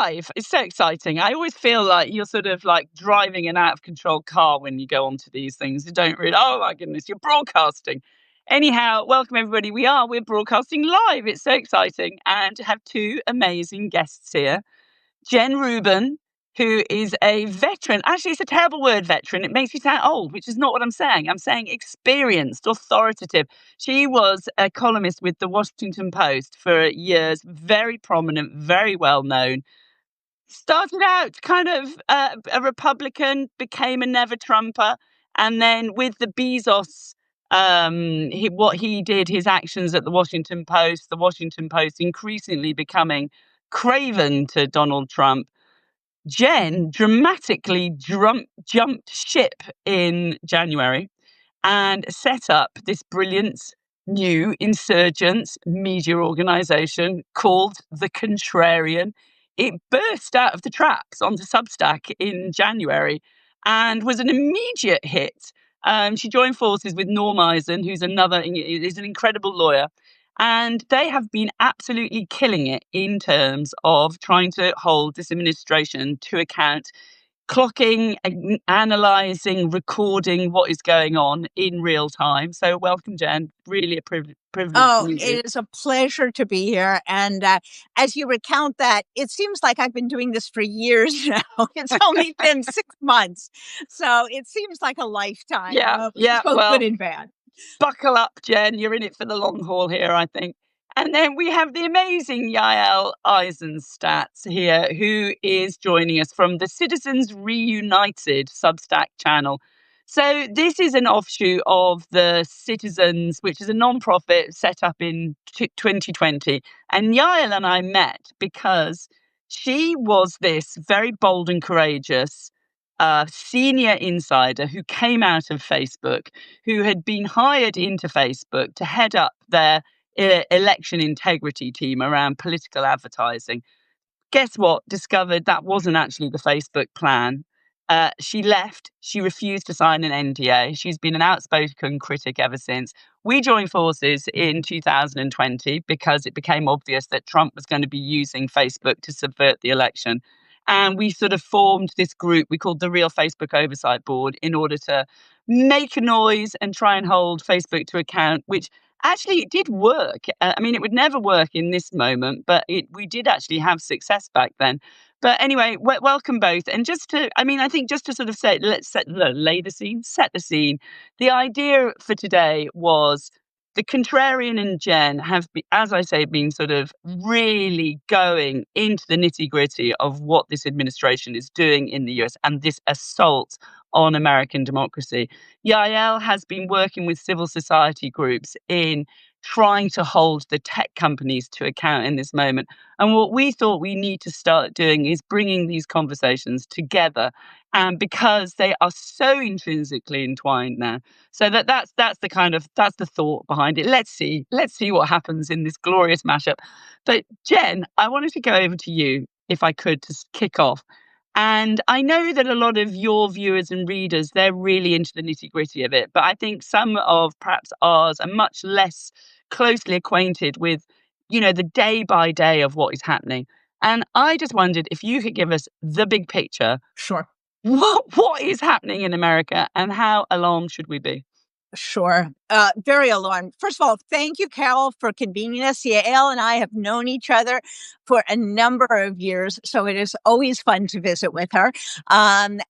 live. It's so exciting. I always feel like you're sort of like driving an out of control car when you go onto these things. You don't really, oh my goodness, you're broadcasting. Anyhow, welcome everybody. We're broadcasting live. It's so exciting. And to have two amazing guests here. Jen Rubin, who is a veteran. Actually, it's a terrible word, veteran. It makes me sound old, which is not what I'm saying. I'm saying experienced, authoritative. She was a columnist with the Washington Post for years, very prominent, very well known. Started out kind of a Republican, became a never Trumper, and then with the Bezos, what he did, his actions at the Washington Post increasingly becoming craven to Donald Trump. Jen dramatically jumped ship in January and set up this brilliant new insurgents media organization called The Contrarian. It burst out of the traps onto Substack in January and was an immediate hit. She joined forces with Norm Eisen, who's is an incredible lawyer. And they have been absolutely killing it in terms of trying to hold this administration to account, clocking, analysing, recording what is going on in real time. So welcome, Jen. Really a privilege to meet you. It is a pleasure to be here. And as you recount that, it seems like I've been doing this for years now. It's only been 6 months. So it seems like a lifetime. Yeah. Both good and bad. Buckle up, Jen. You're in it for the long haul here, I think. And then we have the amazing Yael Eisenstat here, who is joining us from the Citizens Reunited Substack channel. So this is an offshoot of the Citizens, which is a non-profit set up in 2020. And Yael and I met because she was this very bold and courageous senior insider who came out of Facebook, who had been hired into Facebook to head up their election integrity team around political advertising. Guess what? Discovered that wasn't actually the Facebook plan. She left. She refused to sign an NDA. She's been an outspoken critic ever since. We joined forces in 2020 because it became obvious that Trump was going to be using Facebook to subvert the election. And we sort of formed this group we called the Real Facebook Oversight Board in order to make a noise and try and hold Facebook to account, which actually it did work. I mean, it would never work in this moment, but we did actually have success back then. But anyway, welcome both. And I think just to sort of say, let's set the scene. The idea for today was the Contrarian and Jen have, as I say, been sort of really going into the nitty-gritty of what this administration is doing in the US and this assault on American democracy. Yael has been working with civil society groups in trying to hold the tech companies to account in this moment. And what we thought we need to start doing is bringing these conversations together, and because they are so intrinsically entwined now. So that's the thought behind it. Let's see what happens in this glorious mashup. But Jen, I wanted to go over to you, if I could, to kick off. And I know that a lot of your viewers and readers, they're really into the nitty-gritty of it. But I think some of perhaps ours are much less closely acquainted with, the day by day of what is happening. And I just wondered if you could give us the big picture. Sure. What is happening in America and how alarmed should we be? Sure. Very alarmed. First of all, thank you, Carole, for convening us. Yael and I have known each other for a number of years, so it is always fun to visit with her. And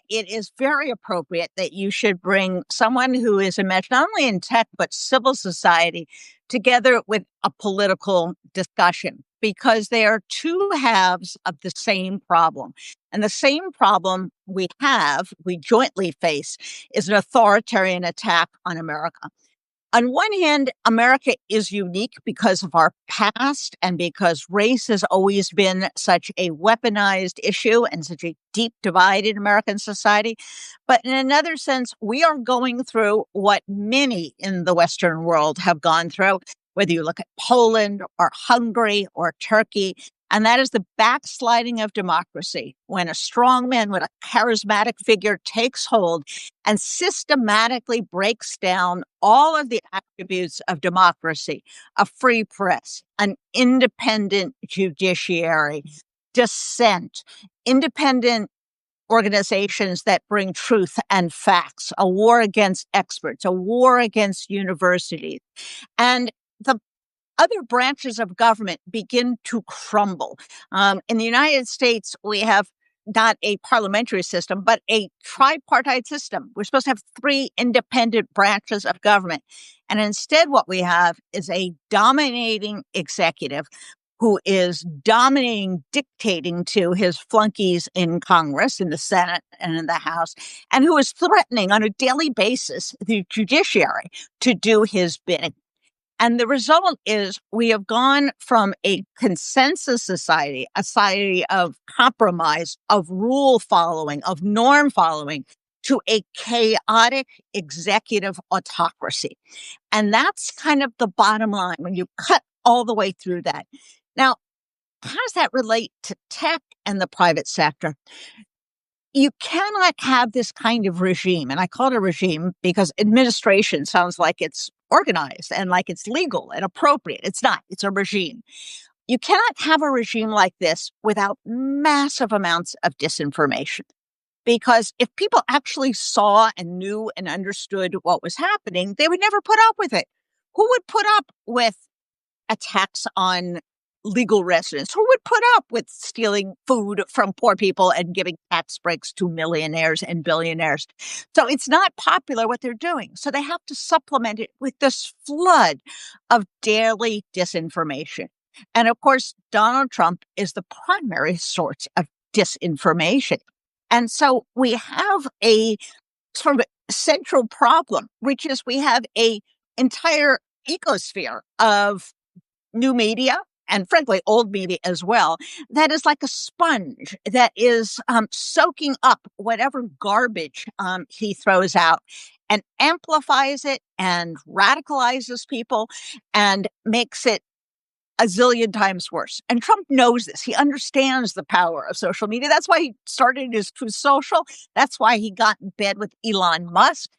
it is very appropriate that you should bring someone who is enmeshed not only in tech, but civil society together with a political discussion, because they are two halves of the same problem. And the same problem we jointly face, is an authoritarian attack on America. On one hand, America is unique because of our past and because race has always been such a weaponized issue and such a deep divide in American society. But in another sense, we are going through what many in the Western world have gone through, whether you look at Poland or Hungary or Turkey. And that is the backsliding of democracy, when a strong man with a charismatic figure takes hold and systematically breaks down all of the attributes of democracy: a free press, an independent judiciary, dissent, independent organizations that bring truth and facts, a war against experts, a war against universities. And the other branches of government begin to crumble. In the United States, we have not a parliamentary system, but a tripartite system. We're supposed to have 3 independent branches of government. And instead, what we have is a dominating executive who is dominating, dictating to his flunkies in Congress, in the Senate, and in the House, and who is threatening on a daily basis the judiciary to do his bidding. And the result is we have gone from a consensus society, a society of compromise, of rule following, of norm following, to a chaotic executive autocracy. And that's kind of the bottom line when you cut all the way through that. Now, how does that relate to tech and the private sector? You cannot have this kind of regime, and I call it a regime because administration sounds like it's organized and like it's legal and appropriate. It's not. It's a regime. You cannot have a regime like this without massive amounts of disinformation. Because if people actually saw and knew and understood what was happening, they would never put up with it. Who would put up with attacks on legal residents? Who would put up with stealing food from poor people and giving tax breaks to millionaires and billionaires? So it's not popular what they're doing. So they have to supplement it with this flood of daily disinformation. And of course, Donald Trump is the primary source of disinformation. And so we have a sort of central problem, which is we have a entire ecosphere of new media, and frankly, old media as well, that is like a sponge that is soaking up whatever garbage he throws out and amplifies it and radicalizes people and makes it a zillion times worse. And Trump knows this. He understands the power of social media. That's why he started his Truth Social. That's why he got in bed with Elon Musk.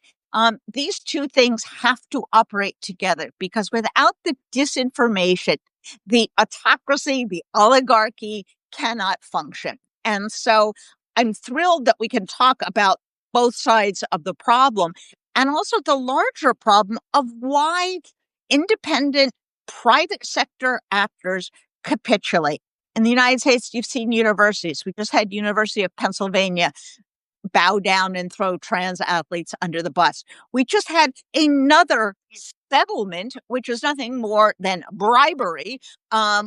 These two things have to operate together because without the disinformation, the autocracy, the oligarchy cannot function. And so I'm thrilled that we can talk about both sides of the problem and also the larger problem of why independent private sector actors capitulate. In the United States, you've seen universities. We just had University of Pennsylvania bow down and throw trans athletes under the bus. We just had another settlement, which is nothing more than bribery,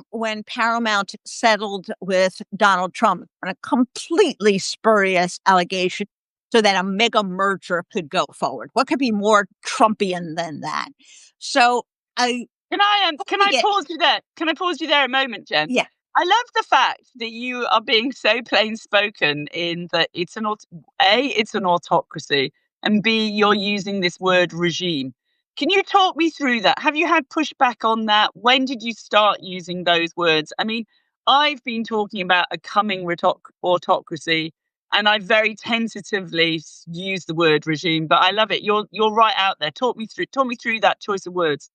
when Paramount settled with Donald Trump on a completely spurious allegation so that a mega merger could go forward. What could be more Trumpian than that? So Can I pause you there? Can I pause you there a moment, Jen? Yeah. I love the fact that you are being so plain spoken in that it's it's an autocracy, and B, you're using this word regime. Can you talk me through that? Have you had pushback on that? When did you start using those words? I mean, I've been talking about a coming autocracy, and I very tentatively use the word regime, but I love it. You're right out there. Talk me through that choice of words.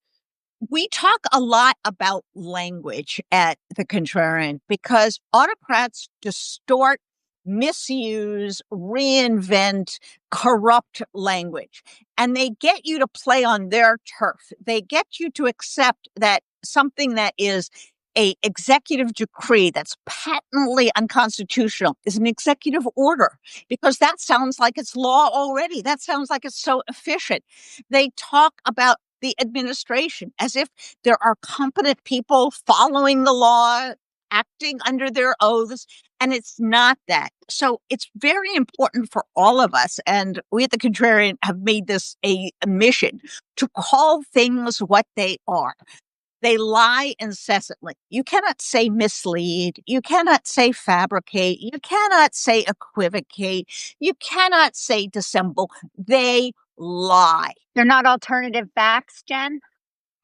We talk a lot about language at the Contrarian because autocrats distort, misuse, reinvent, corrupt language. And they get you to play on their turf. They get you to accept that something that is an executive decree that's patently unconstitutional is an executive order because that sounds like it's law already. That sounds like it's so efficient. They talk about the administration as if there are competent people following the law, acting under their oaths, and it's not that. So it's very important for all of us, and we at the Contrarian have made this a mission to call things what they are. They lie incessantly. You cannot say mislead. You cannot say fabricate. You cannot say equivocate. You cannot say dissemble. They lie. They're not alternative facts, Jen?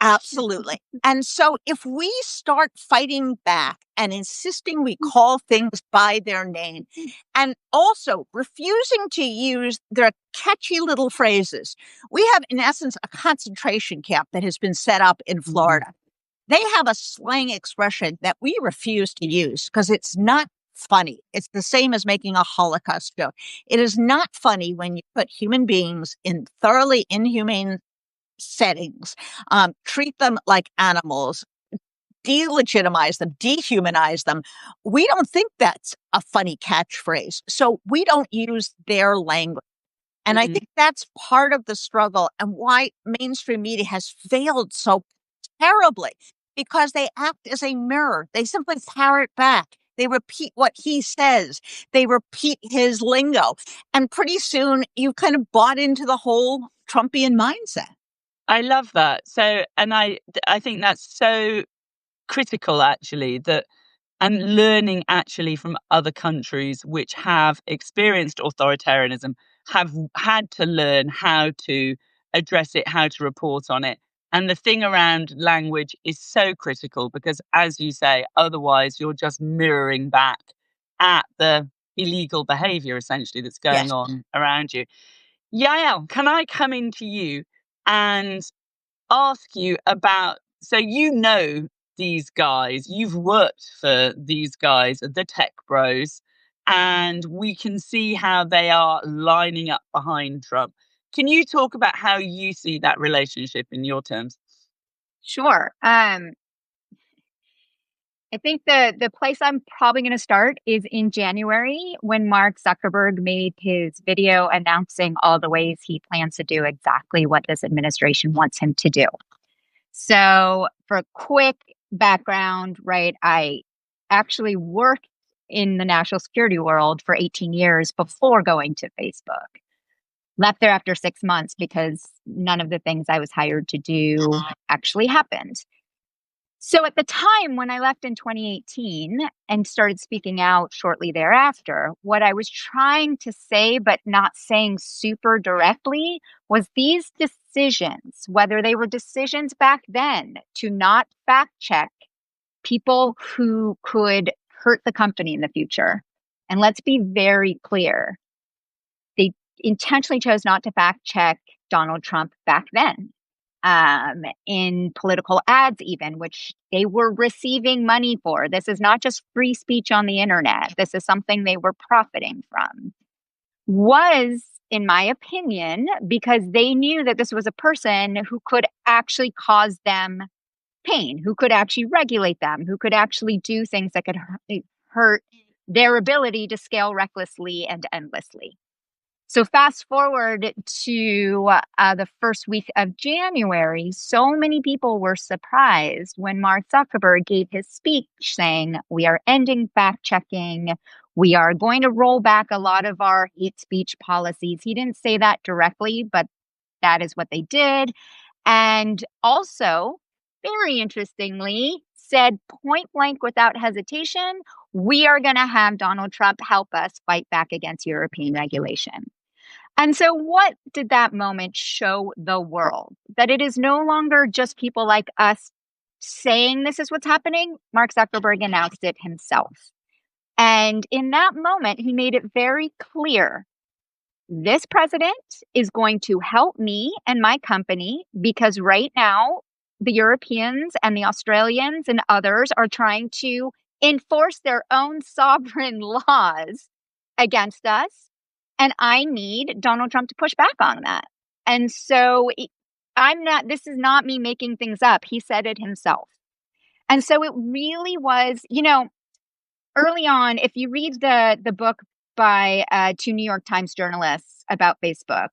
Absolutely. And so if we start fighting back and insisting we call things by their name and also refusing to use their catchy little phrases, we have, in essence, a concentration camp that has been set up in Florida. They have a slang expression that we refuse to use because it's not funny. It's the same as making a Holocaust joke. It is not funny when you put human beings in thoroughly inhumane settings, treat them like animals, delegitimize them, dehumanize them. We don't think that's a funny catchphrase. So we don't use their language. And I think that's part of the struggle and why mainstream media has failed so terribly, because they act as a mirror. They simply parrot back. They repeat what he says. They repeat his lingo. And pretty soon you've kind of bought into the whole Trumpian mindset. I love that. So, and I think that's so critical, actually, that and learning actually from other countries which have experienced authoritarianism have had to learn how to address it, how to report on it. And the thing around language is so critical because, as you say, otherwise you're just mirroring back at the illegal behavior essentially that's going Yes. on around you. Yael, can I come into you and ask you about, so you know these guys, you've worked for these guys, the tech bros, and we can see how they are lining up behind Trump. Can you talk about how you see that relationship in your terms? Sure. I think the place I'm probably going to start is in January when Mark Zuckerberg made his video announcing all the ways he plans to do exactly what this administration wants him to do. So for a quick background, right, I actually worked in the national security world for 18 years before going to Facebook. Left there after 6 months because none of the things I was hired to do actually happened. So at the time when I left in 2018 and started speaking out shortly thereafter, what I was trying to say, but not saying super directly, was these decisions, whether they were decisions back then to not fact check people who could hurt the company in the future. And let's be very clear, they intentionally chose not to fact check Donald Trump back then. In political ads, even, which they were receiving money for. This is not just free speech on the internet. This is something they were profiting from. Was, in my opinion, because they knew that this was a person who could actually cause them pain, who could actually regulate them, who could actually do things that could hurt their ability to scale recklessly and endlessly. So fast forward to the first week of January, so many people were surprised when Mark Zuckerberg gave his speech saying, we are ending fact checking. We are going to roll back a lot of our hate speech policies. He didn't say that directly, but that is what they did. And also, very interestingly, said point blank without hesitation, we are going to have Donald Trump help us fight back against European regulation. And so what did that moment show the world? That it is no longer just people like us saying this is what's happening. Mark Zuckerberg announced it himself. And in that moment, he made it very clear, this president is going to help me and my company because right now, the Europeans and the Australians and others are trying to enforce their own sovereign laws against us. And I need Donald Trump to push back on that. And so this is not me making things up. He said it himself. And so it really was, early on, if you read the book by two New York Times journalists about Facebook,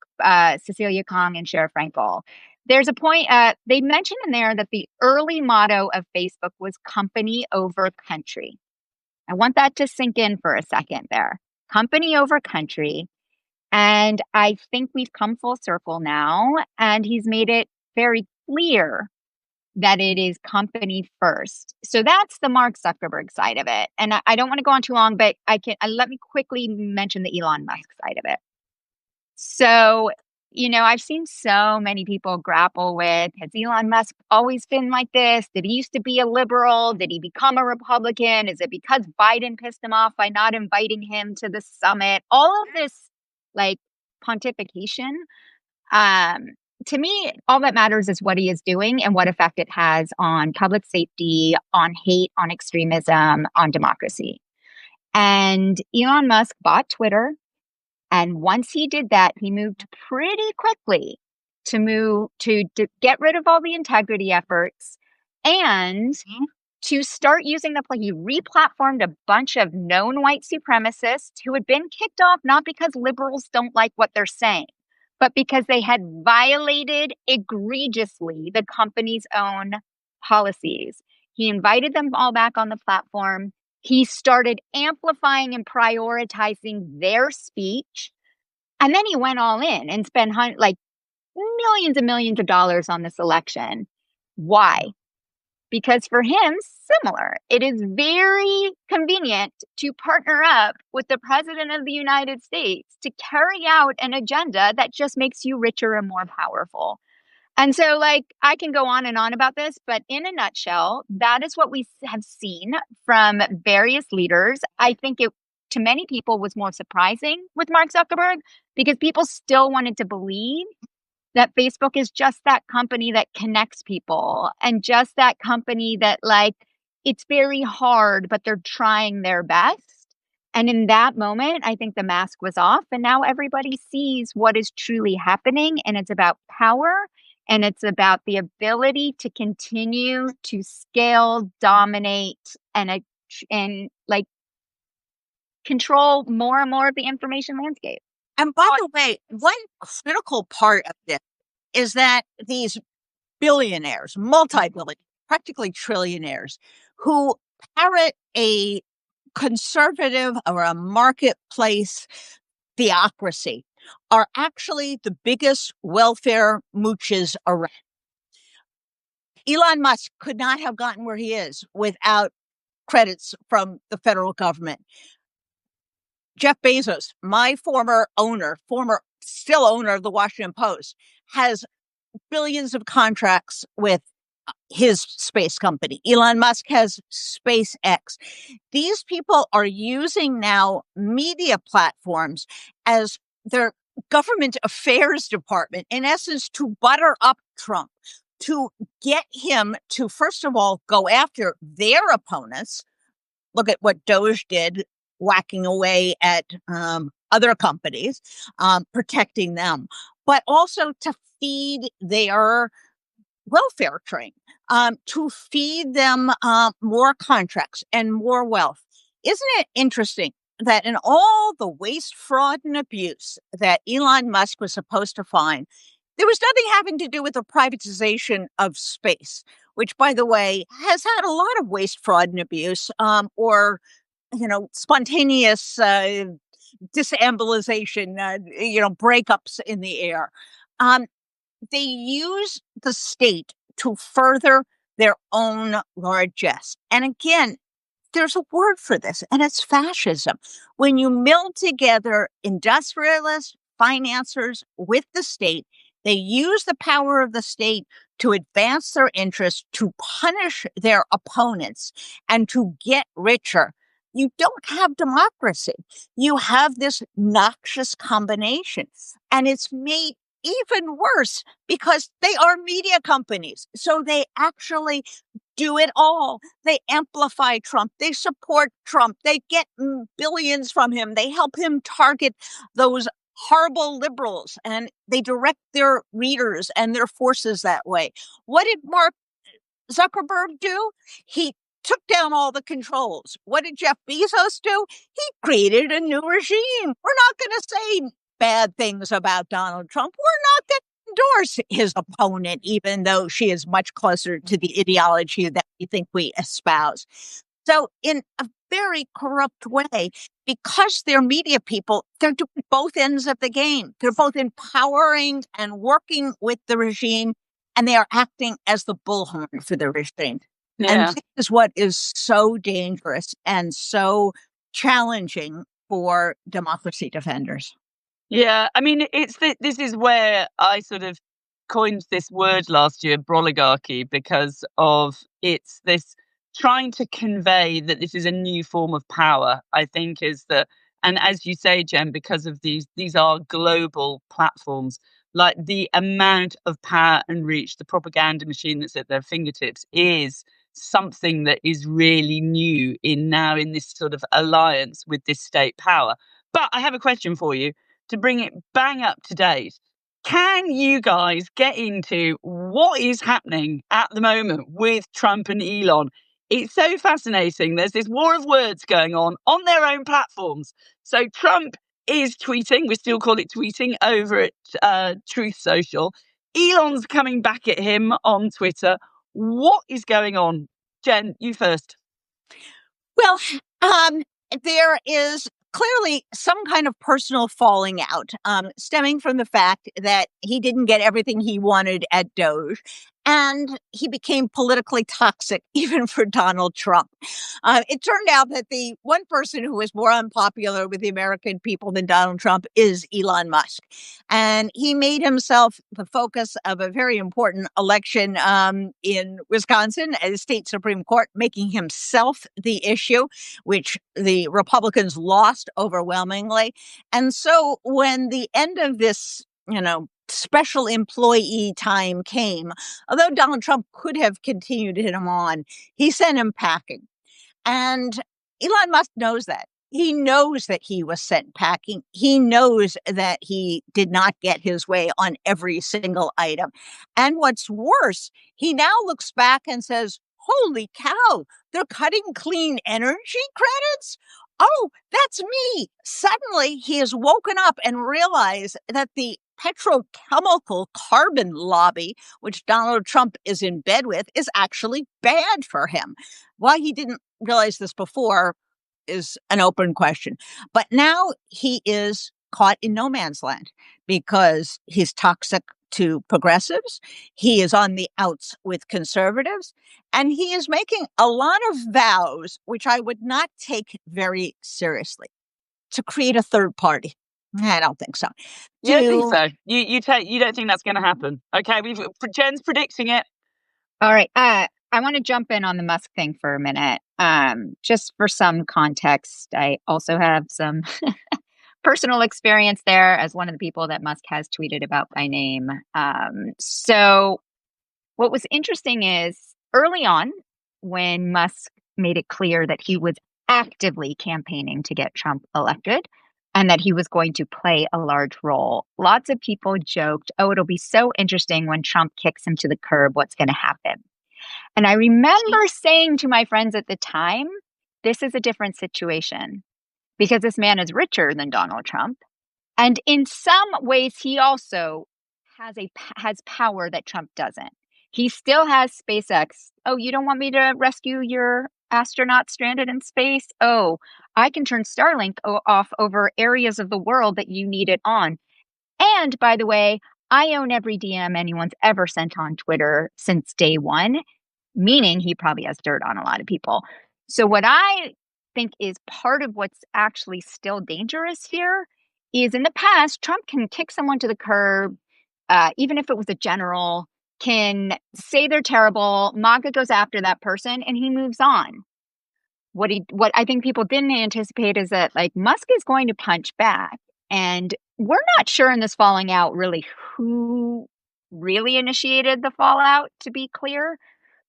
Cecilia Kong and Cher Frankel, there's a point, they mention in there that the early motto of Facebook was company over country. I want that to sink in for a second there. Company over country. And I think we've come full circle now, and he's made it very clear that it is company first. So that's the Mark Zuckerberg side of it. And I don't want to go on too long, but let me quickly mention the Elon Musk side of it. So, I've seen so many people grapple with, has Elon Musk always been like this? Did he used to be a liberal? Did he become a Republican? Is it because Biden pissed him off by not inviting him to the summit? All of this pontification. To me, all that matters is what he is doing and what effect it has on public safety, on hate, on extremism, on democracy. And Elon Musk bought Twitter. And once he did that, he moved pretty quickly to get rid of all the integrity efforts and to start using he replatformed a bunch of known white supremacists who had been kicked off not because liberals don't like what they're saying, but because they had violated egregiously the company's own policies. He invited them all back on the platform. He started amplifying and prioritizing their speech. And then he went all in and spent millions and millions of dollars on this election. Why? Because for him, similar, it is very convenient to partner up with the president of the United States to carry out an agenda that just makes you richer and more powerful. And so, I can go on and on about this, but in a nutshell, that is what we have seen from various leaders. I think it, to many people, was more surprising with Mark Zuckerberg because people still wanted to believe that Facebook is just that company that connects people and just that company that it's very hard, but they're trying their best. And in that moment, I think the mask was off and now everybody sees what is truly happening. And it's about power and it's about the ability to continue to scale, dominate, and control more and more of the information landscape. And by the way, one critical part of this is that these billionaires, multi-billionaires, practically trillionaires, who parrot a conservative or a marketplace theocracy are actually the biggest welfare mooches around. Elon Musk could not have gotten where he is without credits from the federal government. Jeff Bezos, my still owner of the Washington Post, has billions of contracts with his space company. Elon Musk has SpaceX. These people are using now media platforms as their government affairs department, in essence, to butter up Trump, to get him to, first of all, go after their opponents. Look at what Doge did, whacking away at other companies, protecting them, but also to feed their welfare train, to feed them more contracts and more wealth. Isn't it interesting that in all the waste, fraud, and abuse that Elon Musk was supposed to find, there was nothing having to do with the privatization of space, which, by the way, has had a lot of waste, fraud, and abuse, or spontaneous disembolization, breakups in the air. They use the state to further their own largesse. And again, there's a word for this, and it's fascism. When you mill together industrialists, financiers with the state, they use the power of the state to advance their interests, to punish their opponents, and to get richer. You don't have democracy. You have this noxious combination. And it's made even worse because they are media companies. So they actually do it all. They amplify Trump. They support Trump. They get billions from him. They help him target those horrible liberals, and they direct their readers and their forces that way. What did Mark Zuckerberg do? He took down all the controls. What did Jeff Bezos do? He created a new regime. We're not going to say bad things about Donald Trump. We're not going to endorse his opponent, even though she is much closer to the ideology that we think we espouse. So in a very corrupt way, because they're media people, they're doing both ends of the game. They're both empowering and working with the regime, and they are acting as the bullhorn for the regime. Yeah. And this is what is so dangerous and so challenging for democracy defenders. Yeah, I mean, this is where I sort of coined this word last year, broligarchy, because of it's this trying to convey that this is a new form of power, I think and as you say, Jen, because of these are global platforms, like the amount of power and reach, the propaganda machine that's at their fingertips is something that is really new in this sort of alliance with this state power. But I have a question for you to bring it bang up to date. Can you guys get into what is happening at the moment with Trump and Elon? It's so fascinating. There's this war of words going on their own platforms. So Trump is tweeting, we still call it tweeting, over at Truth Social. Elon's coming back at him on Twitter. What is going on? Jen, you first. Well, there is clearly some kind of personal falling out, stemming from the fact that he didn't get everything he wanted at Doge. And he became politically toxic, even for Donald Trump. It turned out that the one person who is more unpopular with the American people than Donald Trump is Elon Musk. And he made himself the focus of a very important election in Wisconsin at the state Supreme Court, making himself the issue, which the Republicans lost overwhelmingly. And so when the end of this, special employee time came, although Donald Trump could have continued him on, he sent him packing. And Elon Musk knows that. He knows that he was sent packing. He knows that he did not get his way on every single item. And what's worse, he now looks back and says, holy cow, they're cutting clean energy credits? Oh, that's me. Suddenly, he has woken up and realized that the petrochemical carbon lobby, which Donald Trump is in bed with, is actually bad for him. Why he didn't realize this before is an open question. But now he is caught in no man's land because he's toxic to progressives. He is on the outs with conservatives. And he is making a lot of vows, which I would not take very seriously, to create a third party. I don't think so. You don't think so? You don't think that's going to happen? Okay, Jen's predicting it. All right. I want to jump in on the Musk thing for a minute. Just for some context, I also have some personal experience there as one of the people that Musk has tweeted about by name. So what was interesting is early on, when Musk made it clear that he was actively campaigning to get Trump elected and that he was going to play a large role, lots of people joked, oh, it'll be so interesting when Trump kicks him to the curb, what's going to happen? And I remember saying to my friends at the time, this is a different situation because this man is richer than Donald Trump. And in some ways, he also has power that Trump doesn't. He still has SpaceX. Oh, you don't want me to rescue your astronaut stranded in space? Oh, I can turn Starlink off over areas of the world that you need it on. And by the way, I own every DM anyone's ever sent on Twitter since day one, meaning he probably has dirt on a lot of people. So what I think is part of what's actually still dangerous here is in the past, Trump can kick someone to the curb, even if it was a general, can say they're terrible, MAGA goes after that person, and he moves on. What I think people didn't anticipate is that Musk is going to punch back. And we're not sure in this falling out really who really initiated the fallout, to be clear.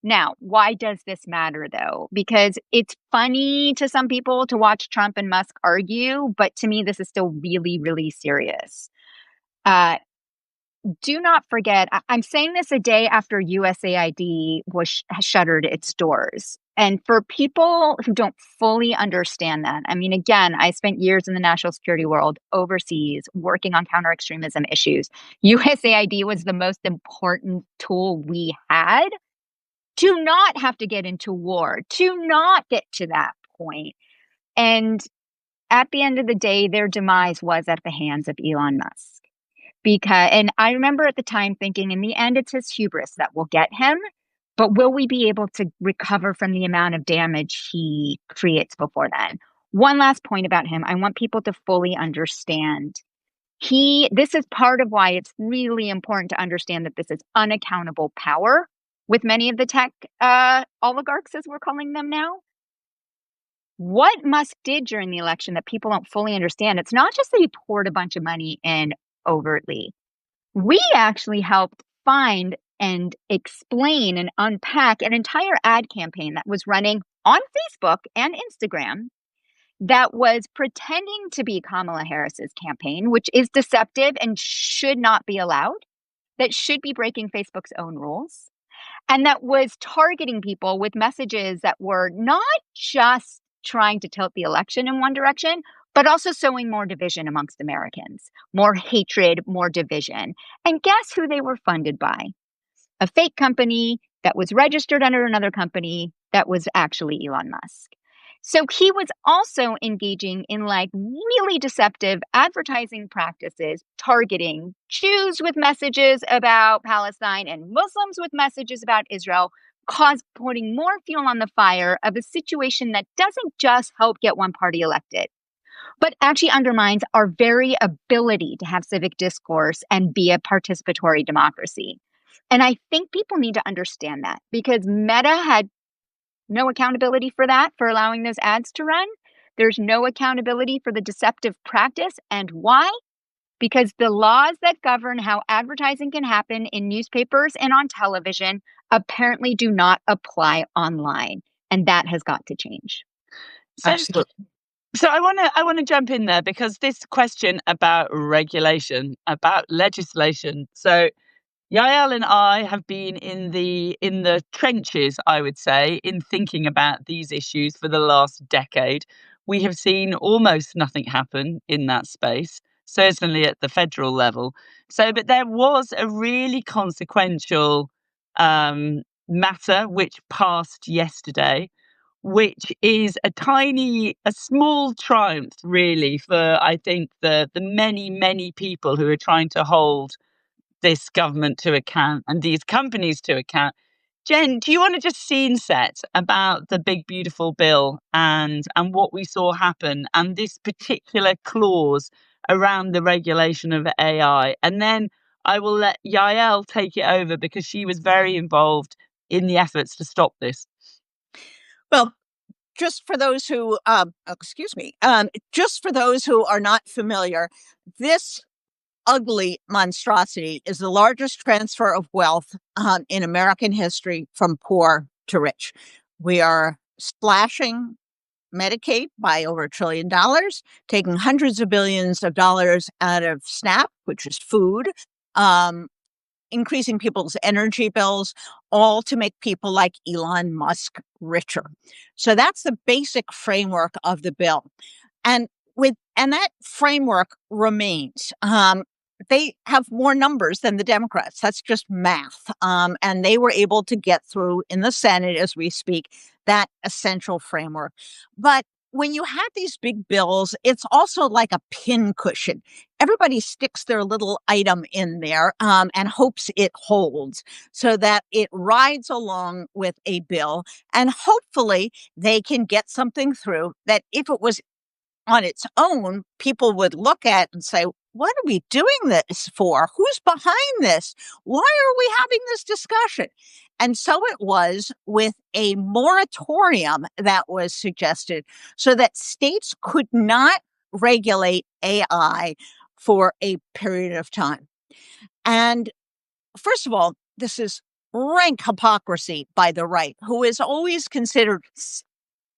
Now, why does this matter, though? Because it's funny to some people to watch Trump and Musk argue, but to me, this is still really, really serious. Do not forget, I'm saying this a day after USAID shuttered its doors. And for people who don't fully understand that, I mean, again, I spent years in the national security world overseas working on counter-extremism issues. USAID was the most important tool we had to not have to get into war, to not get to that point. And at the end of the day, their demise was at the hands of Elon Musk. And I remember at the time thinking, in the end, it's his hubris that will get him. But will we be able to recover from the amount of damage he creates before then? One last point about him. I want people to fully understand. This is part of why it's really important to understand that this is unaccountable power with many of the tech oligarchs, as we're calling them now. What Musk did during the election that people don't fully understand, it's not just that he poured a bunch of money in overtly. We actually helped find and explain and unpack an entire ad campaign that was running on Facebook and Instagram that was pretending to be Kamala Harris's campaign, which is deceptive and should not be allowed, that should be breaking Facebook's own rules, and that was targeting people with messages that were not just trying to tilt the election in one direction, but also sowing more division amongst Americans, more hatred, more division. And guess who they were funded by? A fake company that was registered under another company that was actually Elon Musk. So he was also engaging in really deceptive advertising practices, targeting Jews with messages about Palestine and Muslims with messages about Israel, putting more fuel on the fire of a situation that doesn't just help get one party elected, but actually undermines our very ability to have civic discourse and be a participatory democracy. And I think people need to understand that, because Meta had no accountability for that, for allowing those ads to run. There's no accountability for the deceptive practice. And why? Because the laws that govern how advertising can happen in newspapers and on television apparently do not apply online. And that has got to change. Absolutely. So I want to jump in there, because this question about regulation, about legislation. So Yael and I have been in the trenches, I would say, in thinking about these issues for the last decade. We have seen almost nothing happen in that space, certainly at the federal level. But there was a really consequential matter which passed yesterday, which is a small triumph, really, for, I think, the many, many people who are trying to hold this government to account and these companies to account. Jen, do you want to just scene set about the big, beautiful bill and what we saw happen, and this particular clause around the regulation of AI? And then I will let Yael take it over, because she was very involved in the efforts to stop this. Well, just for those who, just for those who are not familiar, this ugly monstrosity is the largest transfer of wealth in American history from poor to rich. We are slashing Medicaid by over $1 trillion, taking hundreds of billions of dollars out of SNAP, which is food, increasing people's energy bills, all to make people like Elon Musk richer. So that's the basic framework of the bill. And that framework remains. They have more numbers than the Democrats. That's just math. And they were able to get through in the Senate, as we speak, that essential framework. But when you have these big bills, it's also like a pin cushion. Everybody sticks their little item in there and hopes it holds, so that it rides along with a bill. And hopefully they can get something through that, if it was on its own, people would look at and say, what are we doing this for? Who's behind this? Why are we having this discussion? And so it was with a moratorium that was suggested, so that states could not regulate AI for a period of time. And first of all, this is rank hypocrisy by the right, who is always considered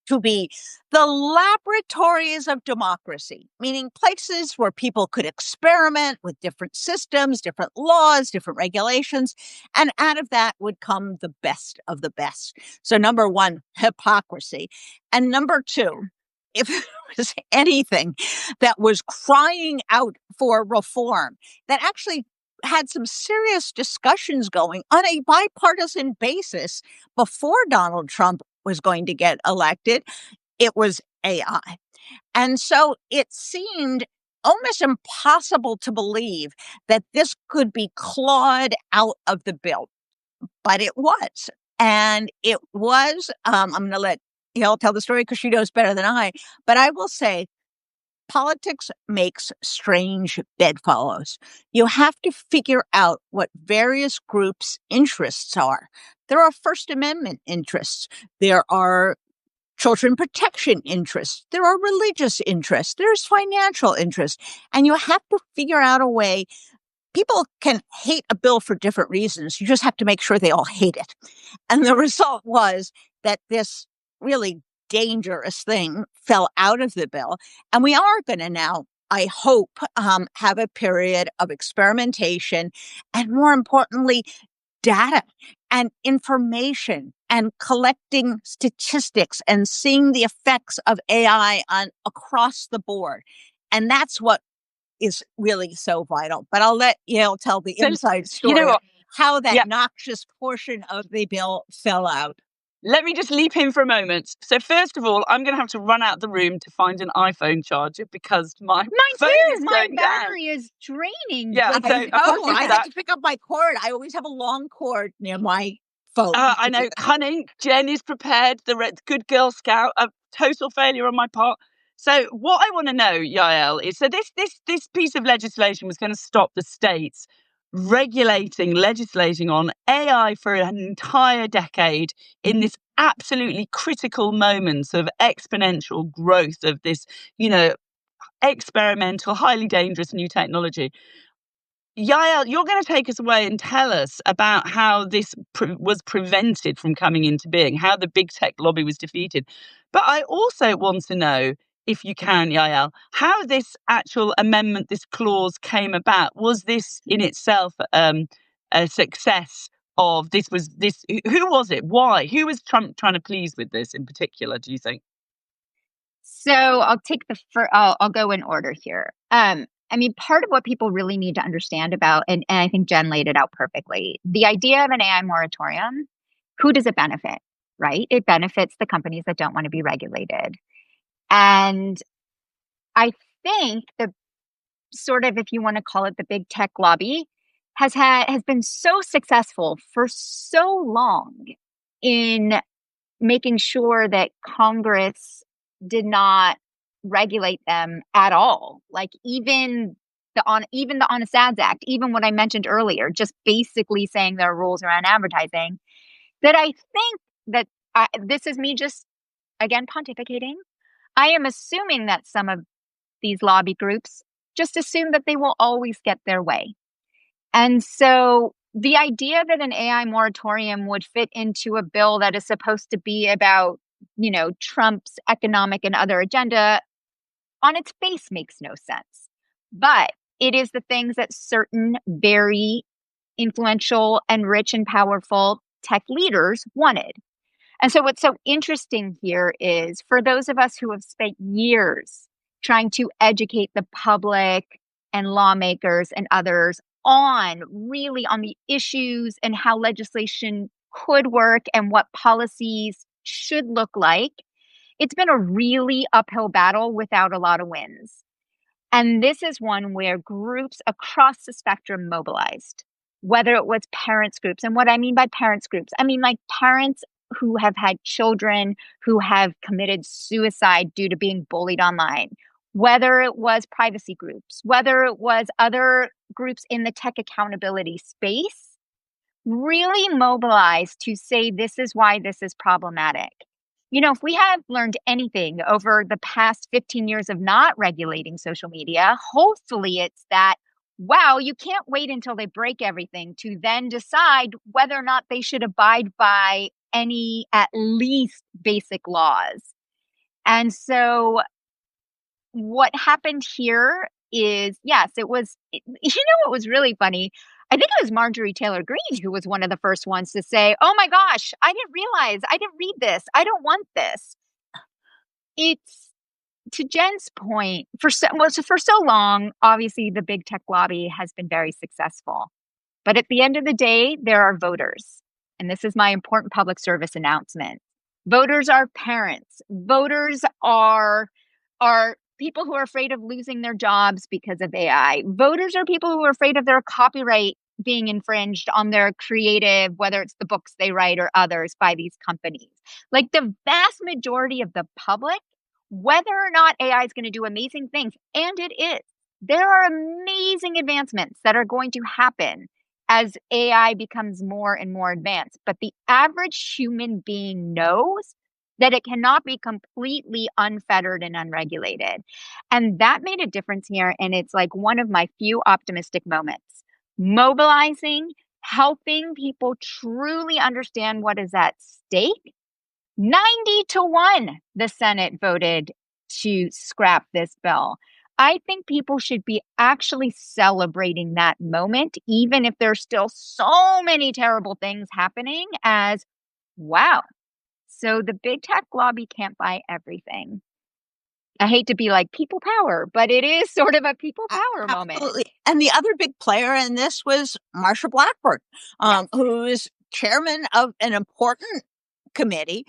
to be the laboratories of democracy, meaning places where people could experiment with different systems, different laws, different regulations, and out of that would come the best of the best. So number one, hypocrisy. And number two, if there was anything that was crying out for reform, that actually had some serious discussions going on a bipartisan basis before Donald Trump was going to get elected, it was AI. And so it seemed almost impossible to believe that this could be clawed out of the bill. But it was. And it was, I'm going to let Yael tell the story because she knows better than I, but I will say, politics makes strange bedfellows. You have to figure out what various groups' interests are. There are First Amendment interests. There are children protection interests. There are religious interests. There's financial interests. And you have to figure out a way people can hate a bill for different reasons. You just have to make sure they all hate it. And the result was that this really dangerous thing fell out of the bill. And we are going to now, I hope, have a period of experimentation and, more importantly, data and information and collecting statistics and seeing the effects of AI on across the board. And that's what is really so vital. But I'll let Yael tell the inside story of how that noxious portion of the bill fell out. Let me just leap in for a moment. So first of all, I'm going to have to run out the room to find an iPhone charger because my phone is my going battery down. is draining. Yeah, I had to pick up my cord. I always have a long cord near my phone. I know, cunning. Jen is prepared. The good Girl Scout. A total failure on my part. So what I want to know, Yael, is so this piece of legislation was going to stop the states legislating on AI for an entire decade in this absolutely critical moment of exponential growth of this, experimental, highly dangerous new technology. Yael, you're going to take us away and tell us about how this was prevented from coming into being, how the big tech lobby was defeated. But I also want to know, if you can, Yael, how this actual amendment, this clause came about. Was this in itself a success of this? Who was it? Why? Who was Trump trying to please with this in particular, do you think? So I'll take I'll go in order here. Part of what people really need to understand about, and I think Jen laid it out perfectly, the idea of an AI moratorium, who does it benefit, right? It benefits the companies that don't want to be regulated. And I think the sort of, if you want to call it the big tech lobby, has been so successful for so long in making sure that Congress did not regulate them at all. Like even the Honest Ads Act, even what I mentioned earlier, just basically saying there are rules around advertising, that I think that this is me just, again, pontificating. I am assuming that some of these lobby groups just assume that they will always get their way. And so the idea that an AI moratorium would fit into a bill that is supposed to be about, Trump's economic and other agenda on its face makes no sense. But it is the things that certain very influential and rich and powerful tech leaders wanted. And so what's so interesting here is for those of us who have spent years trying to educate the public and lawmakers and others on the issues and how legislation could work and what policies should look like, it's been a really uphill battle without a lot of wins. And this is one where groups across the spectrum mobilized, whether it was parents groups. And what I mean by parents groups, I mean like parents who have had children who have committed suicide due to being bullied online, whether it was privacy groups, whether it was other groups in the tech accountability space, really mobilized to say this is why this is problematic. If we have learned anything over the past 15 years of not regulating social media, hopefully it's that, wow, you can't wait until they break everything to then decide whether or not they should abide by any at least basic laws. And so what happened here is, yes, it was, what was really funny? I think it was Marjorie Taylor Greene who was one of the first ones to say, oh my gosh, I didn't realize, I didn't read this. I don't want this. It's, to Jen's point, for so long, obviously the big tech lobby has been very successful. But at the end of the day, there are voters. And this is my important public service announcement. Voters are parents. Voters are people who are afraid of losing their jobs because of AI. Voters are people who are afraid of their copyright being infringed on their creative, whether it's the books they write or others, by these companies. Like the vast majority of the public, whether or not AI is going to do amazing things, and it is, there are amazing advancements that are going to happen as AI becomes more and more advanced. But the average human being knows that it cannot be completely unfettered and unregulated. And that made a difference here. And it's like one of my few optimistic moments. mobilizing, helping people truly understand what is at stake. 90-1, the Senate voted to scrap this bill. I think people should be actually celebrating that moment, even if there's still so many terrible things happening, as wow. So the big tech lobby can't buy everything. I hate to be like people power, but it is sort of a people power moment. Absolutely. And the other big player in this was Marsha Blackburn, who is chairman of an important committee,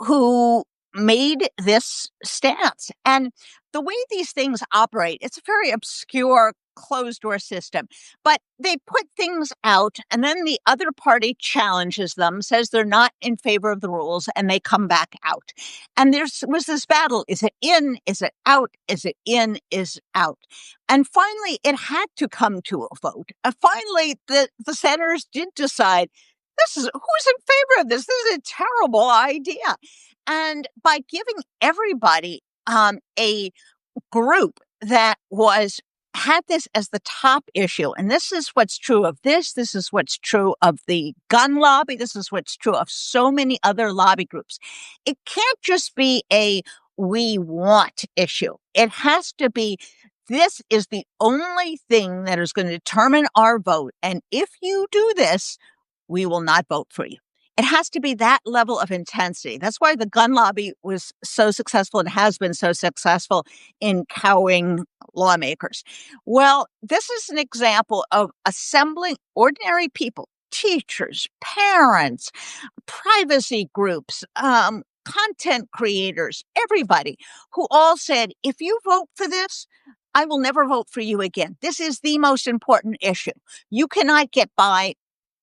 who made this stance. And the way these things operate, it's a very obscure closed door system, but they put things out and then the other party challenges them, says they're not in favor of the rules, and they come back out. And there was this battle. Is it in? Is it out? Is it in? Is it out? And finally, it had to come to a vote. Finally, the senators did decide who's in favor of this? This is a terrible idea. And by giving everybody a group that had this as the top issue, and this is what's true of this is what's true of the gun lobby, this is what's true of so many other lobby groups. It can't just be a we want issue. It has to be, this is the only thing that is going to determine our vote. And if you do this, we will not vote for you. It has to be that level of intensity. That's why the gun lobby was so successful and has been so successful in cowing lawmakers. Well, this is an example of assembling ordinary people, teachers, parents, privacy groups, content creators, everybody, who all said, if you vote for this, I will never vote for you again. This is the most important issue. You cannot get by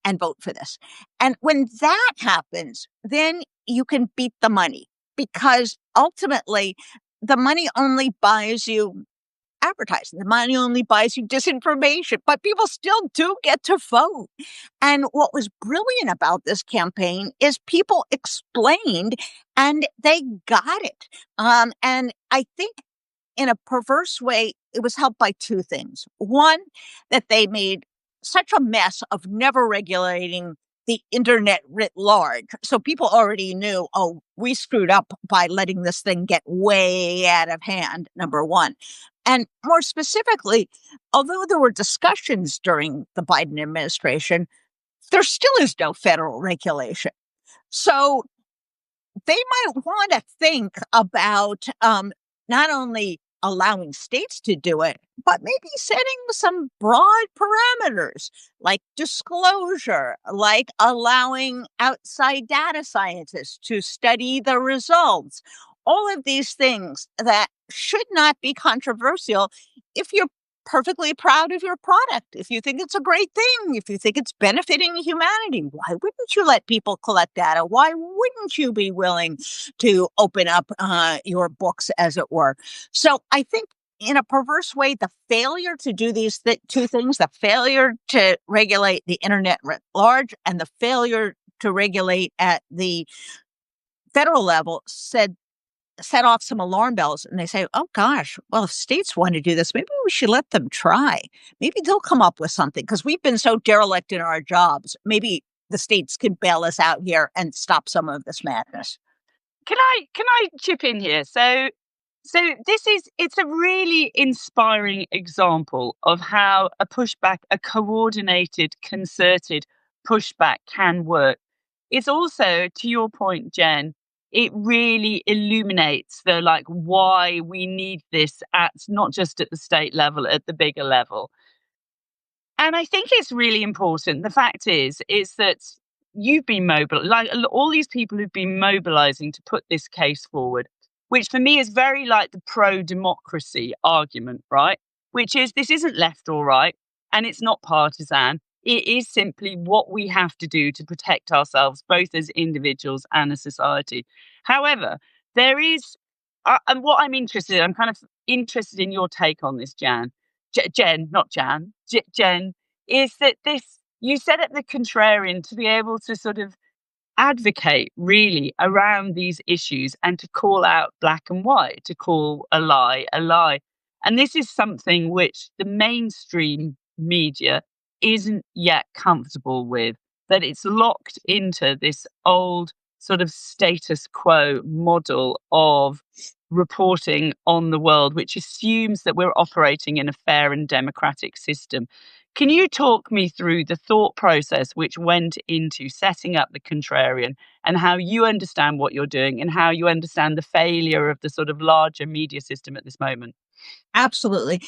and vote for this. And when that happens, then you can beat the money, because ultimately the money only buys you advertising. The money only buys you disinformation, but people still do get to vote. And what was brilliant about this campaign is people explained and they got it. And I think in a perverse way, it was helped by two things. One, that they made such a mess of never regulating the internet writ large. So people already knew, oh, we screwed up by letting this thing get way out of hand, number one. And more specifically, although there were discussions during the Biden administration, there still is no federal regulation. So they might want to think about not only allowing states to do it, but maybe setting some broad parameters like disclosure, like allowing outside data scientists to study the results. All of these things that should not be controversial if you're perfectly proud of your product, if you think it's a great thing, if you think it's benefiting humanity. Why wouldn't you let people collect data? Why wouldn't you be willing to open up your books, as it were? So I think in a perverse way, the failure to do these two things, the failure to regulate the internet writ large and the failure to regulate at the federal level, set off some alarm bells, and they say, oh gosh, well, if states want to do this, maybe we should let them try. Maybe they'll come up with something, because we've been so derelict in our jobs. Maybe the states can bail us out here and stop some of this madness. Can I chip in here? So it's a really inspiring example of how a pushback, a coordinated, concerted pushback can work. It's also, to your point, Jen, it really illuminates why we need this at not just at the state level, at the bigger level. And I think it's really important. The fact is that you've been all these people who've been mobilizing to put this case forward, which for me is very like the pro-democracy argument, right? Which is, this isn't left or right, and it's not partisan. It is simply what we have to do to protect ourselves, both as individuals and as society. However, there is, and what I'm interested in, I'm kind of interested in your take on this, Jen, is that you set up the Contrarian to be able to sort of advocate really around these issues and to call out black and white, to call a lie a lie. And this is something which the mainstream media isn't yet comfortable with, that it's locked into this old sort of status quo model of reporting on the world, which assumes that we're operating in a fair and democratic system. Can you talk me through the thought process which went into setting up the Contrarian and how you understand what you're doing and how you understand the failure of the sort of larger media system at this moment? Absolutely.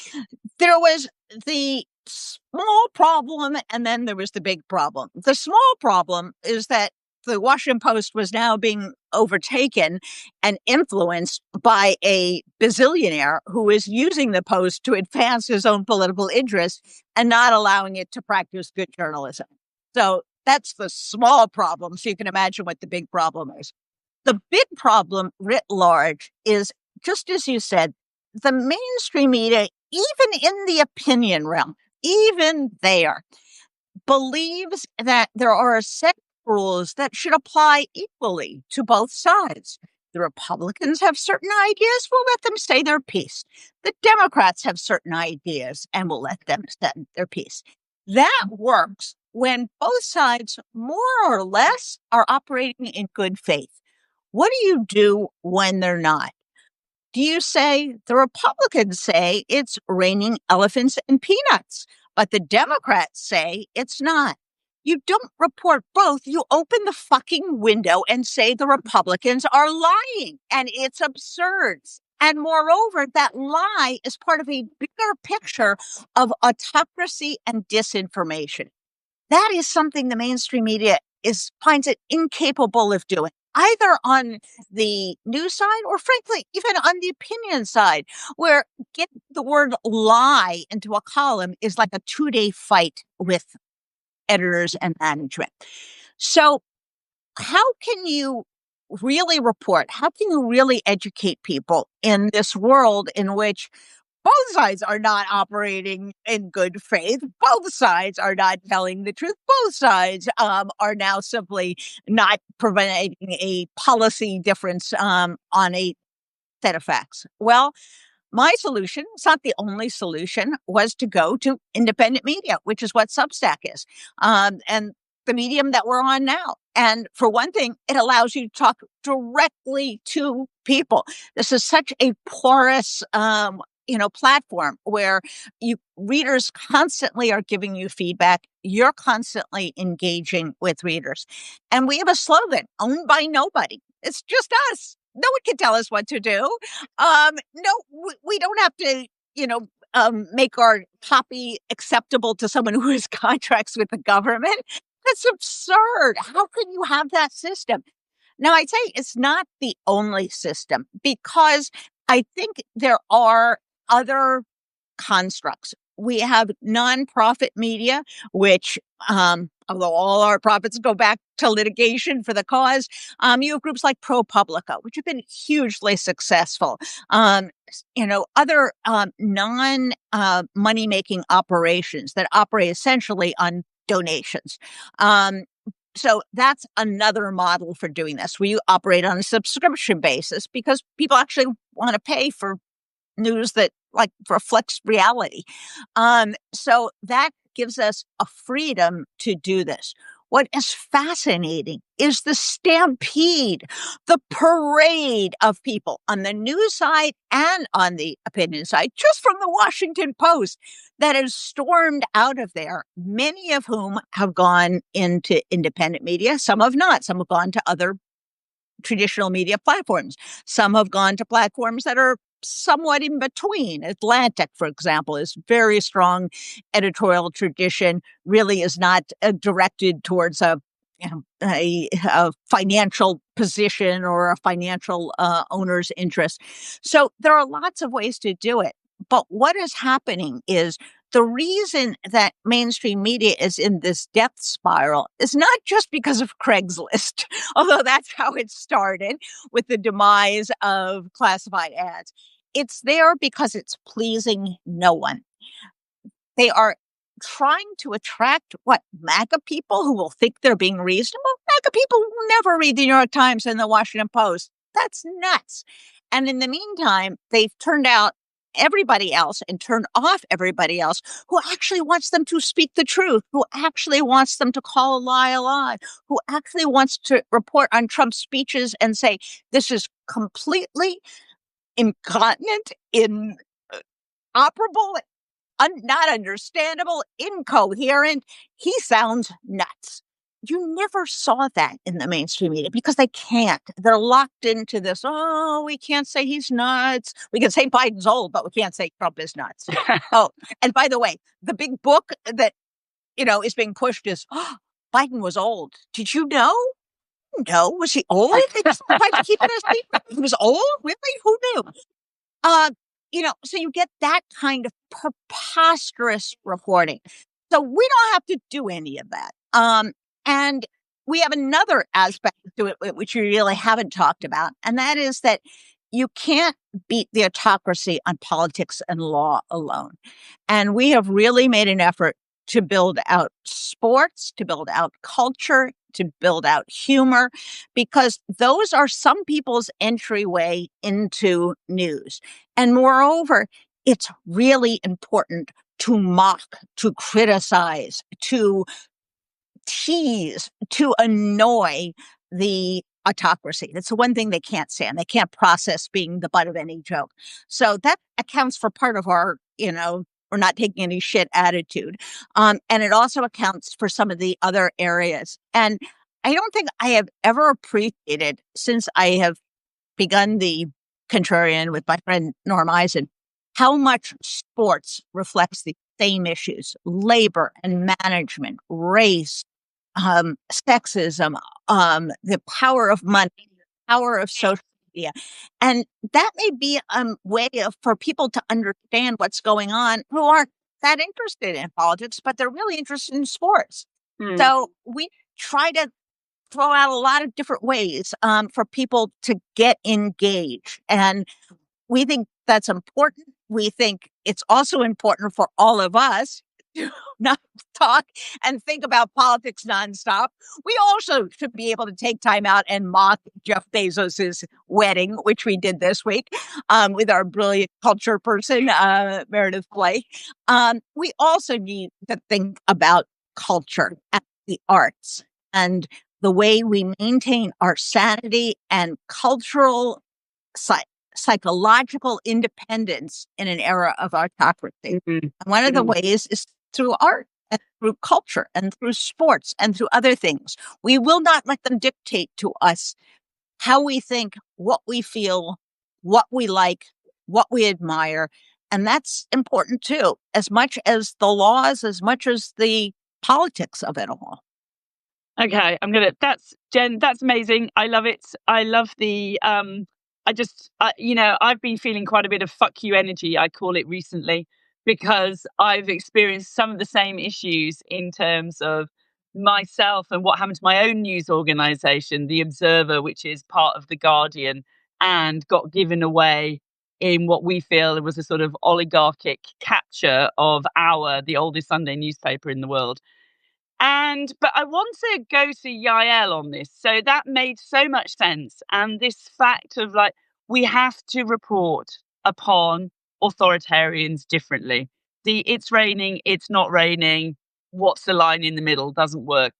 There was the small problem, and then there was the big problem. The small problem is that the Washington Post was now being overtaken and influenced by a bazillionaire who is using the Post to advance his own political interests and not allowing it to practice good journalism. So that's the small problem. So you can imagine what the big problem is. The big problem writ large is, just as you said, the mainstream media, even in the opinion realm, even there, believes that there are a set of rules that should apply equally to both sides. The Republicans have certain ideas, we'll let them say their piece. The Democrats have certain ideas, and we'll let them say their piece. That works when both sides, more or less, are operating in good faith. What do you do when they're not? Do you say, the Republicans say it's raining elephants and peanuts, but the Democrats say it's not? You don't report both. You open the fucking window and say the Republicans are lying, and it's absurd. And moreover, that lie is part of a bigger picture of autocracy and disinformation. That is something the mainstream media finds it incapable of doing, either on the news side or, frankly, even on the opinion side, where get the word lie into a column is like a 2-day fight with editors and management. So how can you really report? How can you really educate people in this world in which both sides are not operating in good faith? Both sides are not telling the truth. Both sides are now simply not providing a policy difference on a set of facts. Well, my solution, it's not the only solution, was to go to independent media, which is what Substack is, and the medium that we're on now. And for one thing, it allows you to talk directly to people. This is such a porous platform where readers constantly are giving you feedback. You're constantly engaging with readers. And we have a slogan, owned by nobody. It's just us. No one can tell us what to do. We don't have to, make our copy acceptable to someone who has contracts with the government. That's absurd. How can you have that system? Now, I'd say it's not the only system, because I think there are other constructs. We have nonprofit media, which, although all our profits go back to litigation for the cause, you have groups like ProPublica, which have been hugely successful. Other non-money-making operations that operate essentially on donations. So that's another model for doing this, where you operate on a subscription basis because people actually want to pay for news that reflects reality. So that gives us a freedom to do this. What is fascinating is the stampede, the parade of people on the news side and on the opinion side, just from the Washington Post, that has stormed out of there, many of whom have gone into independent media. Some have not. Some have gone to other traditional media platforms. Some have gone to platforms that are somewhat in between. Atlantic, for example, is very strong editorial tradition, really is not directed towards a financial position or a financial owner's interest. So there are lots of ways to do it. But what is happening is the reason that mainstream media is in this death spiral is not just because of Craigslist, although that's how it started with the demise of classified ads. It's there because it's pleasing no one. They are trying to attract MAGA people who will think they're being reasonable. MAGA people will never read the New York Times and the Washington Post. That's nuts. And in the meantime, they've turned out everybody else and turn off everybody else who actually wants them to speak the truth, who actually wants them to call a lie, who actually wants to report on Trump's speeches and say, this is completely incontinent, inoperable, not understandable, incoherent. He sounds nuts. You never saw that in the mainstream media because they can't. They're locked into this. Oh, we can't say he's nuts. We can say Biden's old, but we can't say Trump is nuts. Oh, and by the way, the big book that, is being pushed is, Biden was old. Did you know? No. Was he old? They just tried to keep it a secret. He was old? Really? Who knew? So you get that kind of preposterous reporting. So we don't have to do any of that. And we have another aspect to it, which we really haven't talked about, and that is that you can't beat the autocracy on politics and law alone. And we have really made an effort to build out sports, to build out culture, to build out humor, because those are some people's entryway into news. And moreover, it's really important to mock, to criticize, to tease, to annoy the autocracy. That's the one thing they can't stand. They can't process being the butt of any joke. So that accounts for part of our, we're not taking any shit attitude. And it also accounts for some of the other areas. And I don't think I have ever appreciated, since I have begun the Contrarian with my friend Norm Eisen, how much sports reflects the same issues: labor and management, race, sexism, the power of money, the power of social media. And that may be a way for people to understand what's going on who aren't that interested in politics, but they're really interested in sports. So we try to throw out a lot of different ways for people to get engaged. And we think that's important. We think it's also important for all of us to not talk and think about politics nonstop. We also should be able to take time out and mock Jeff Bezos's wedding, which we did this week with our brilliant culture person, Meredith Blake. We also need to think about culture and the arts and the way we maintain our sanity and cultural psychological independence in an era of autocracy. And one of the ways is through art and through culture and through sports and through other things. We will not let them dictate to us how we think, what we feel, what we like, what we admire. And that's important too, as much as the laws, as much as the politics of it all. Okay, that's Jen, that's amazing. I love it. I love the, I've been feeling quite a bit of fuck you energy, I call it recently, because I've experienced some of the same issues in terms of myself and what happened to my own news organization, The Observer, which is part of The Guardian, and got given away in what we feel was a sort of oligarchic capture of the oldest Sunday newspaper in the world. But I want to go to Yael on this. So that made so much sense. And this fact of we have to report upon authoritarians differently. It's raining, it's not raining, what's the line in the middle doesn't work.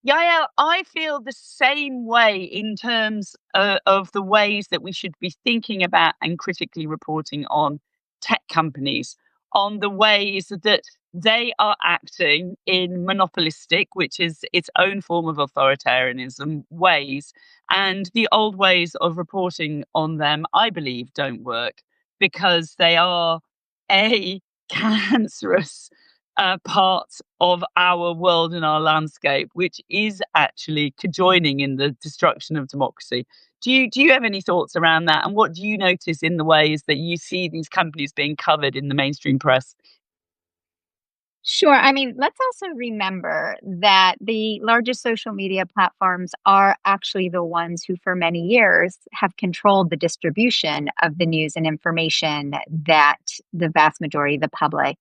Yael, I feel the same way in terms of the ways that we should be thinking about and critically reporting on tech companies, on the ways that they are acting in monopolistic, which is its own form of authoritarianism, ways. And the old ways of reporting on them, I believe, don't work because they are a cancerous part of our world and our landscape, which is actually conjoining in the destruction of democracy. Do you have any thoughts around that? And what do you notice in the ways that you see these companies being covered in the mainstream press? Sure. I mean, let's also remember that the largest social media platforms are actually the ones who, for many years, have controlled the distribution of the news and information that the vast majority of the public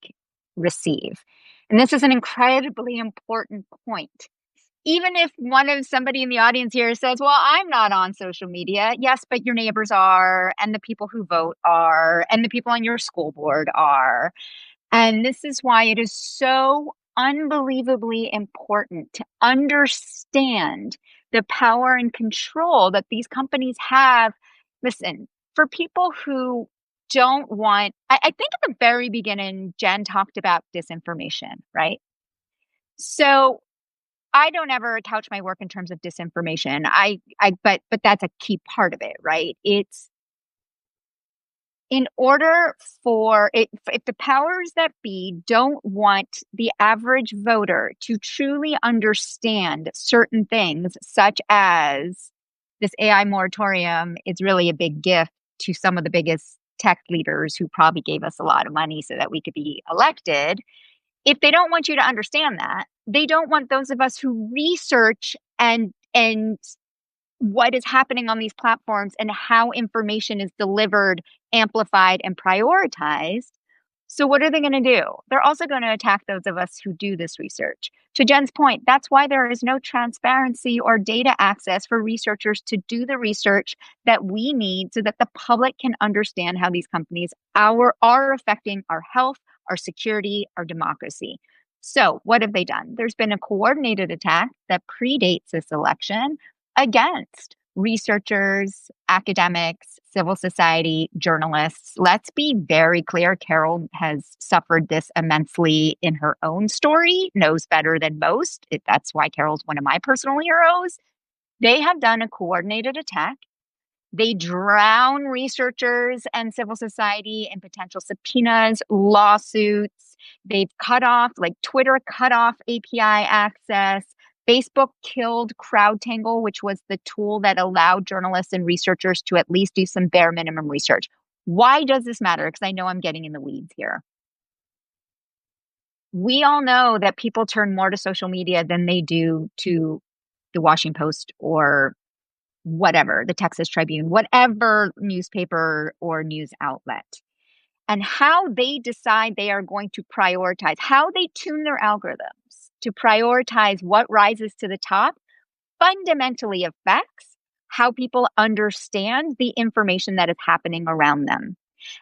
receive. And this is an incredibly important point even if somebody in the audience here says, well, I'm not on social media. Yes, but your neighbors are, and the people who vote are, and the people on your school board are. And this is why it is so unbelievably important to understand the power and control that these companies have. Listen, for people who don't want, I think at the very beginning, Jen talked about disinformation, right? So I don't ever couch my work in terms of disinformation. But that's a key part of it, right? It's in order for it, if the powers that be don't want the average voter to truly understand certain things, such as this AI moratorium is really a big gift to some of the biggest tech leaders who probably gave us a lot of money so that we could be elected. If they don't want you to understand that, they don't want those of us who research and what is happening on these platforms and how information is delivered, amplified, and prioritized. So what are they going to do? They're also going to attack those of us who do this research. To Jen's point, that's why there is no transparency or data access for researchers to do the research that we need so that the public can understand how these companies are affecting our health, our security, our democracy. So what have they done? There's been a coordinated attack that predates this election against researchers, academics, civil society, journalists. Let's be very clear. Carole has suffered this immensely in her own story, knows better than most. That's why Carole's one of my personal heroes. They have done a coordinated attack. They drown researchers and civil society in potential subpoenas, lawsuits. They've cut off, like Twitter cut off API access. Facebook killed CrowdTangle, which was the tool that allowed journalists and researchers to at least do some bare minimum research. Why does this matter? Because I know I'm getting in the weeds here. We all know that people turn more to social media than they do to the Washington Post or whatever, the Texas Tribune, whatever newspaper or news outlet. And how they decide they are going to prioritize, how they tune their algorithms to prioritize what rises to the top fundamentally affects how people understand the information that is happening around them.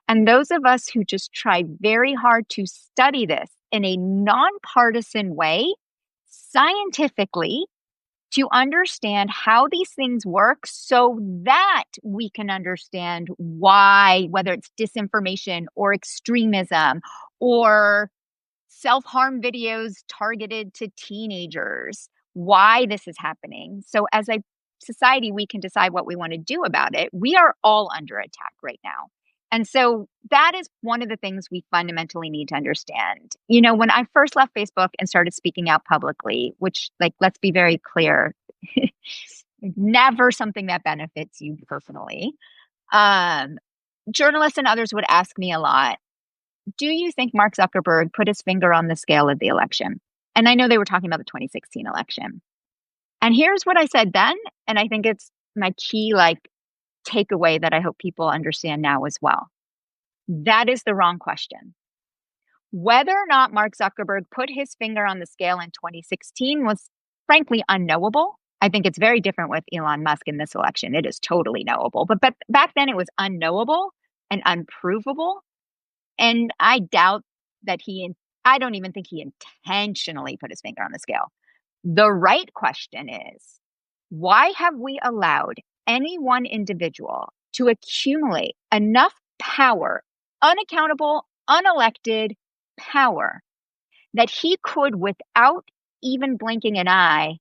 And those of us who just try very hard to study this in a nonpartisan way, scientifically, to understand how these things work so that we can understand why, whether it's disinformation or extremism or self-harm videos targeted to teenagers, why this is happening. So as a society, we can decide what we want to do about it. We are all under attack right now. And so that is one of the things we fundamentally need to understand. You know, when I first left Facebook and started speaking out publicly, which, like, let's be very clear, never something that benefits you personally. Journalists and others would ask me a lot, do you think Mark Zuckerberg put his finger on the scale of the election? And I know they were talking about the 2016 election. And here's what I said then, and I think it's my key, takeaway that I hope people understand now as well. That is the wrong question. Whether or not Mark Zuckerberg put his finger on the scale in 2016 was frankly unknowable. I think it's very different with Elon Musk in this election. It is totally knowable. But back then it was unknowable and unprovable. And I doubt that I don't even think he intentionally put his finger on the scale. The right question is, why have we allowed any one individual to accumulate enough power, unaccountable, unelected power, that he could, without even blinking an eye,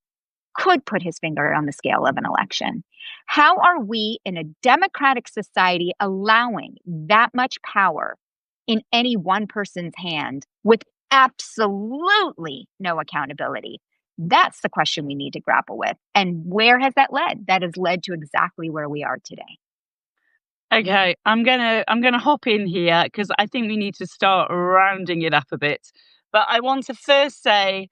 could put his finger on the scale of an election? How are we in a democratic society allowing that much power in any one person's hand with absolutely no accountability? That's the question we need to grapple with. And where has that led? That has led to exactly where we are today. Okay, I'm gonna hop in here because I think we need to start rounding it up a bit. But I want to first say,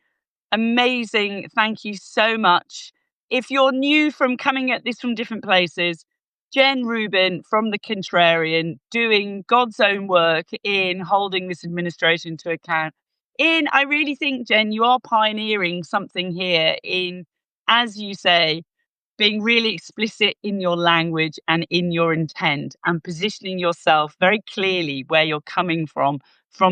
amazing, thank you so much. If you're new from coming at this from different places, Jen Rubin from the Contrarian doing God's own work in holding this administration to account. I really think, Jen, you are pioneering something here in as you say, being really explicit in your language and in your intent and positioning yourself very clearly where you're coming from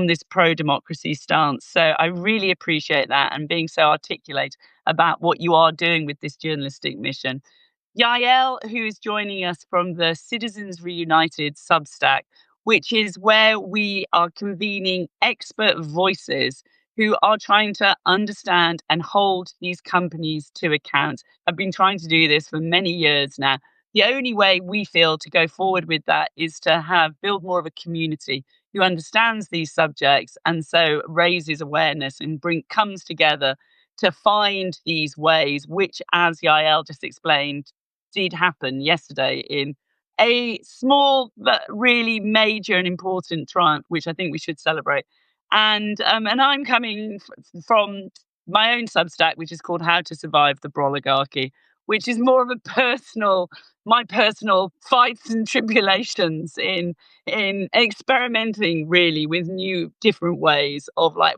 this pro-democracy stance. So I really appreciate that and being so articulate about what you are doing with this journalistic mission. Yael, who is joining us from the Citizens Reunited Substack, which is where we are convening expert voices who are trying to understand and hold these companies to account. I've been trying to do this for many years now. The only way we feel to go forward with that is to build more of a community who understands these subjects and so raises awareness and comes together to find these ways, which, as Yael just explained, did happen yesterday in a small but really major and important triumph, which I think we should celebrate. And I'm coming from my own Substack, which is called How to Survive the Broligarchy, which is more of my personal fights and tribulations in experimenting really with new different ways of like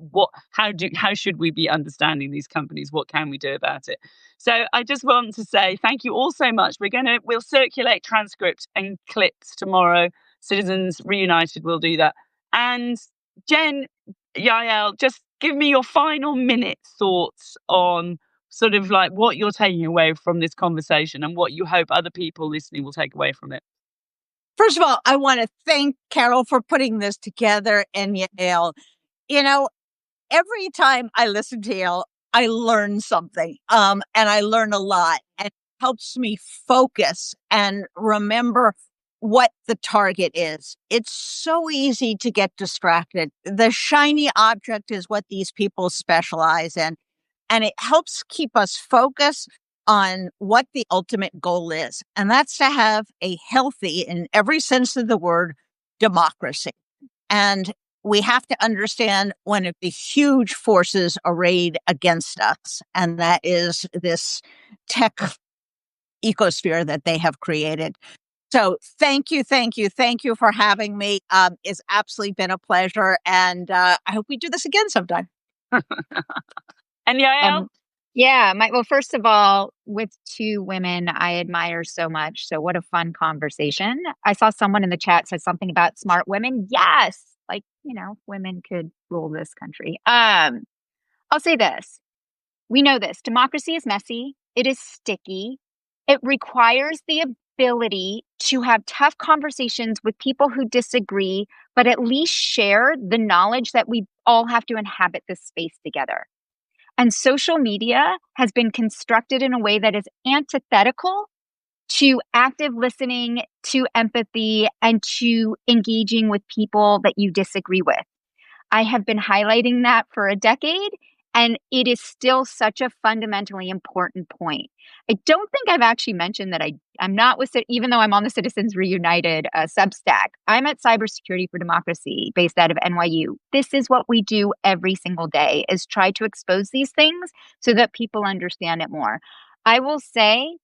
how should we be understanding these companies? What can we do about it? So I just want to say thank you all so much. We'll circulate transcripts and clips tomorrow. Citizens Reunited will do that. And Jen, Yael, just give me your final minute thoughts on sort of like what you're taking away from this conversation and what you hope other people listening will take away from it. First of all, I want to thank Carole for putting this together and Yael. You know, every time I listen to Yael, I learn something, and I learn a lot, and it helps me focus and remember what the target is. It's so easy to get distracted. The shiny object is what these people specialize in, and it helps keep us focused on what the ultimate goal is. And that's to have a healthy, in every sense of the word, democracy. And we have to understand one of the huge forces arrayed against us, and that is this tech ecosphere that they have created. So thank you for having me. It's absolutely been a pleasure, and I hope we do this again sometime. And Yael? Yeah, well, first of all, with two women I admire so much. So what a fun conversation. I saw someone in the chat said something about smart women. Yes, like, women could rule this country. I'll say this. We know this. Democracy is messy. It is sticky. It requires the ability to have tough conversations with people who disagree, but at least share the knowledge that we all have to inhabit this space together. And social media has been constructed in a way that is antithetical to active listening, to empathy, and to engaging with people that you disagree with. I have been highlighting that for a decade, and it is still such a fundamentally important point. I don't think I've actually mentioned that I'm not with, even though I'm on the Citizens Reunited Substack, I'm at Cybersecurity for Democracy based out of NYU. This is what we do every single day, is try to expose these things so that people understand it more. I will say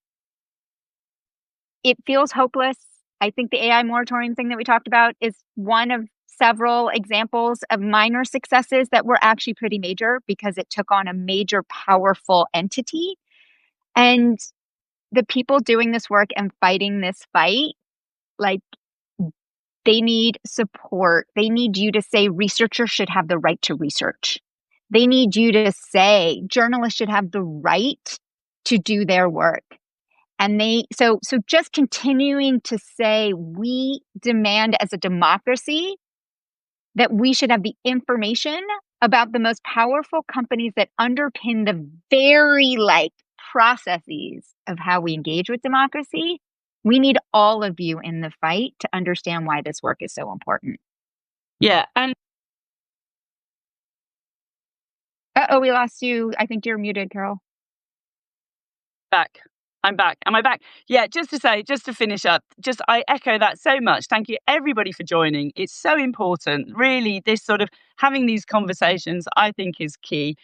it feels hopeless. I think the AI moratorium thing that we talked about is one of several examples of minor successes that were actually pretty major because it took on a major, powerful entity. And the people doing this work and fighting this fight, like, they need support. They need you to say researchers should have the right to research. They need you to say journalists should have the right to do their work. And so just continuing to say we demand as a democracy that we should have the information about the most powerful companies that underpin the very processes of how we engage with democracy. We need all of you in the fight to understand why this work is so important. Yeah. And we lost you. I think you're muted, Carole. I'm back. Am I back? Yeah, just to finish up, I echo that so much. Thank you, everybody, for joining. It's so important. Really, this sort of having these conversations, I think, is key.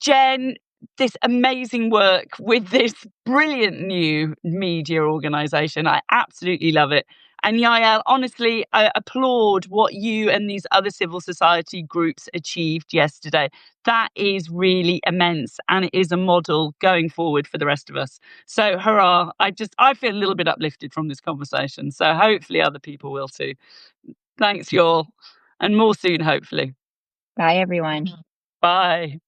Jen, this amazing work with this brilliant new media organization. I absolutely love it. And Yael, honestly, I applaud what you and these other civil society groups achieved yesterday. That is really immense, and it is a model going forward for the rest of us. So hurrah. I feel a little bit uplifted from this conversation. So hopefully other people will too. Thanks, y'all. And more soon, hopefully. Bye, everyone. Bye.